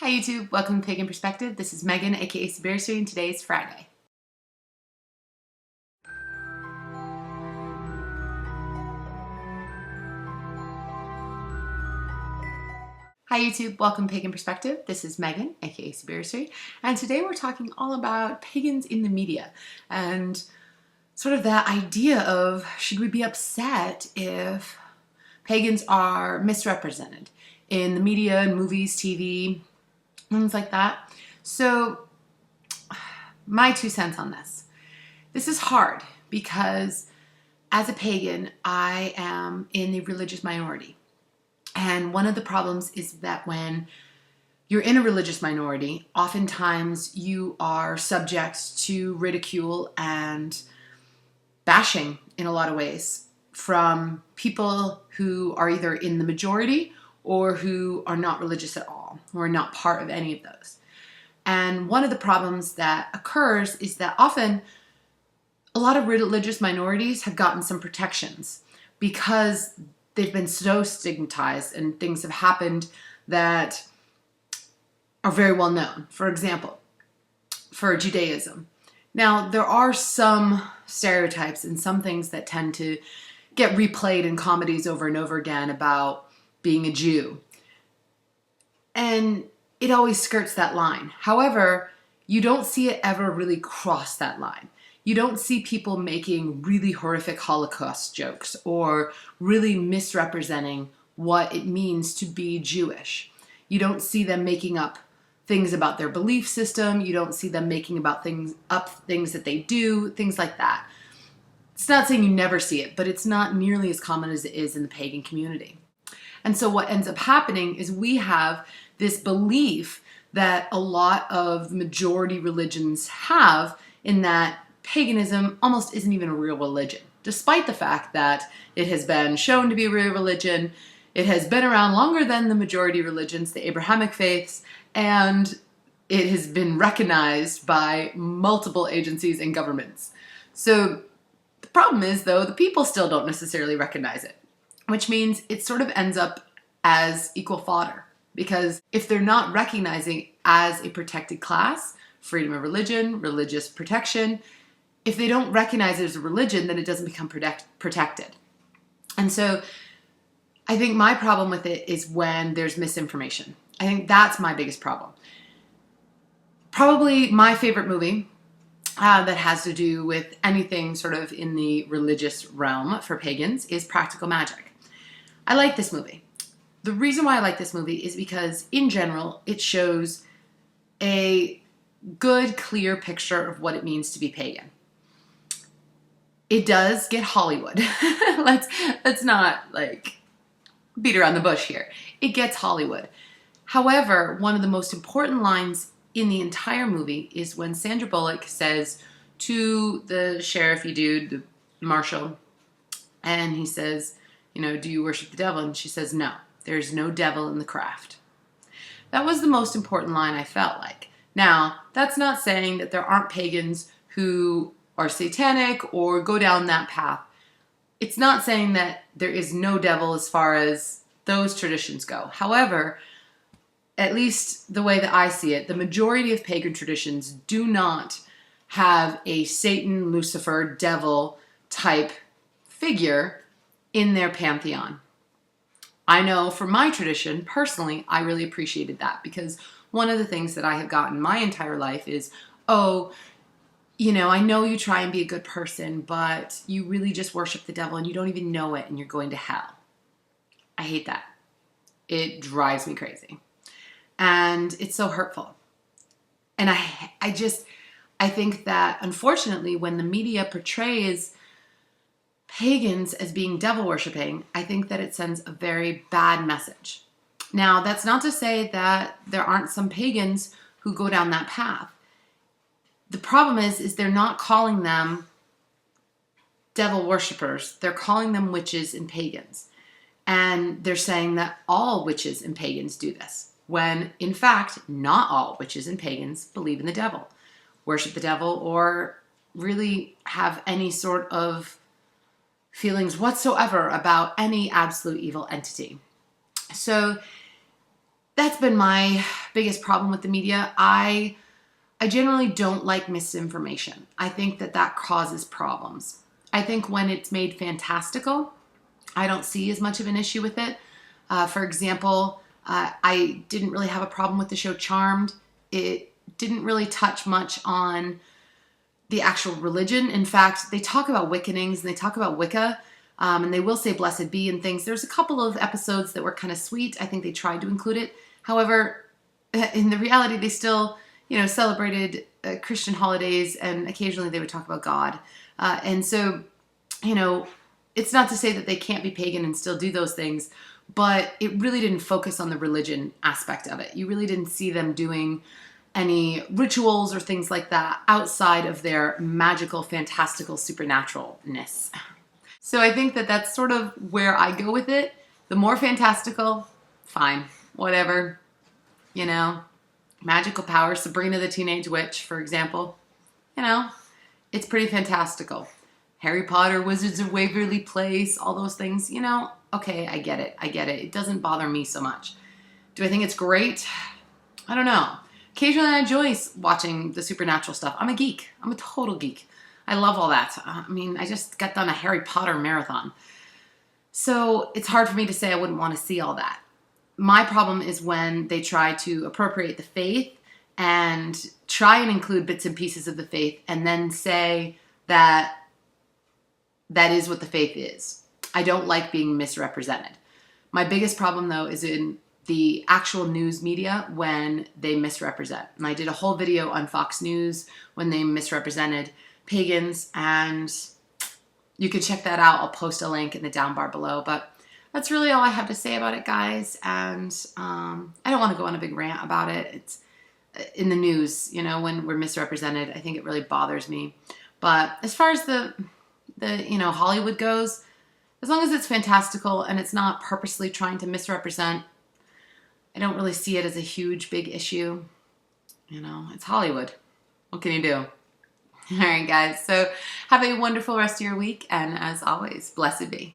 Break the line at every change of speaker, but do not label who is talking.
Hi YouTube, welcome to Pagan Perspective. This is Megan, aka Swedish, and today is Friday. Hi YouTube, welcome to Pagan Perspective. This is Megan, aka Swedish, and today we're talking all about pagans in the media and sort of that idea of should we be upset if pagans are misrepresented in the media, in movies, TV, things like that. So my 2 cents on this. This is hard because as a pagan, I am in the religious minority. And one of the problems is that when you're in a religious minority, oftentimes you are subject to ridicule and bashing in a lot of ways from people who are either in the majority or who are not religious at all, or are not part of any of those. And one of the problems that occurs is that often a lot of religious minorities have gotten some protections because they've been so stigmatized and things have happened that are very well known. For example, for Judaism. Now, there are some stereotypes and some things that tend to get replayed in comedies over and over again about being a Jew. And it always skirts that line. However, you don't see it ever really cross that line. You don't see people making really horrific Holocaust jokes or really misrepresenting what it means to be Jewish. You don't see them making up things about their belief system. You don't see them making things that they do, things like that. It's not saying you never see it, but it's not nearly as common as it is in the pagan community. And so what ends up happening is we have this belief that a lot of majority religions have, in that paganism almost isn't even a real religion, despite the fact that it has been shown to be a real religion. It has been around longer than the majority religions, the Abrahamic faiths, and it has been recognized by multiple agencies and governments. So the problem is, though, the people still don't necessarily recognize it, which means it sort of ends up as equal fodder. Because if they're not recognizing as a protected class, freedom of religion, religious protection, if they don't recognize it as a religion, then it doesn't become protected. And so I think my problem with it is when there's misinformation. I think that's my biggest problem. Probably my favorite movie that has to do with anything sort of in the religious realm for pagans is Practical Magic. I like this movie. The reason why I like this movie is because, in general, it shows a good, clear picture of what it means to be pagan. It does get Hollywood. Let's not beat around the bush here. It gets Hollywood. However, one of the most important lines in the entire movie is when Sandra Bullock says to the sheriffy dude, the marshal, and he says, do you worship the devil? And she says, no, there's no devil in the craft. That was the most important line, I felt like. Now, that's not saying that there aren't pagans who are satanic or go down that path. It's not saying that there is no devil as far as those traditions go. However, at least the way that I see it, the majority of pagan traditions do not have a Satan, Lucifer, devil type figure in their pantheon. I know for my tradition, personally, I really appreciated that, because one of the things that I have gotten my entire life is, I know you try and be a good person, but you really just worship the devil and you don't even know it and you're going to hell. I hate that. It drives me crazy. And it's so hurtful. And I think that, unfortunately, when the media portrays pagans as being devil worshipping, I think that it sends a very bad message. Now, that's not to say that there aren't some pagans who go down that path. The problem is they're not calling them devil worshippers. They're calling them witches and pagans. And they're saying that all witches and pagans do this, when, in fact, not all witches and pagans believe in the devil, worship the devil, or really have any sort of feelings whatsoever about any absolute evil entity. So that's been my biggest problem with the media. I generally don't like misinformation. I think that that causes problems. I think when it's made fantastical, I don't see as much of an issue with it. For example, I didn't really have a problem with the show Charmed. It didn't really touch much on the actual religion. In fact, they talk about Wiccanings and they talk about Wicca, and they will say blessed be and things. There's a couple of episodes that were kind of sweet. I think they tried to include it. However, in the reality, they still, celebrated Christian holidays, and occasionally they would talk about God. And so, it's not to say that they can't be pagan and still do those things, but it really didn't focus on the religion aspect of it. You really didn't see them doing any rituals or things like that outside of their magical, fantastical supernaturalness. So I think that that's sort of where I go with it. The more fantastical, fine, whatever. Magical powers, Sabrina the Teenage Witch, for example. It's pretty fantastical. Harry Potter, Wizards of Waverly Place, all those things, okay, I get it. It doesn't bother me so much. Do I think it's great? I don't know. Occasionally I enjoy watching the supernatural stuff. I'm a geek. I'm a total geek. I love all that. I just got done a Harry Potter marathon. So it's hard for me to say I wouldn't want to see all that. My problem is when they try to appropriate the faith and try and include bits and pieces of the faith and then say that that is what the faith is. I don't like being misrepresented. My biggest problem, though, is in the actual news media when they misrepresent. And I did a whole video on Fox News when they misrepresented pagans, and you can check that out. I'll post a link in the down bar below. But that's really all I have to say about it, guys. And I don't want to go on a big rant about it. It's in the news, when we're misrepresented. I think it really bothers me. But as far as the Hollywood goes, as long as it's fantastical and it's not purposely trying to misrepresent, I don't really see it as a huge, big issue. It's Hollywood. What can you do? All right, guys. So have a wonderful rest of your week. And as always, blessed be.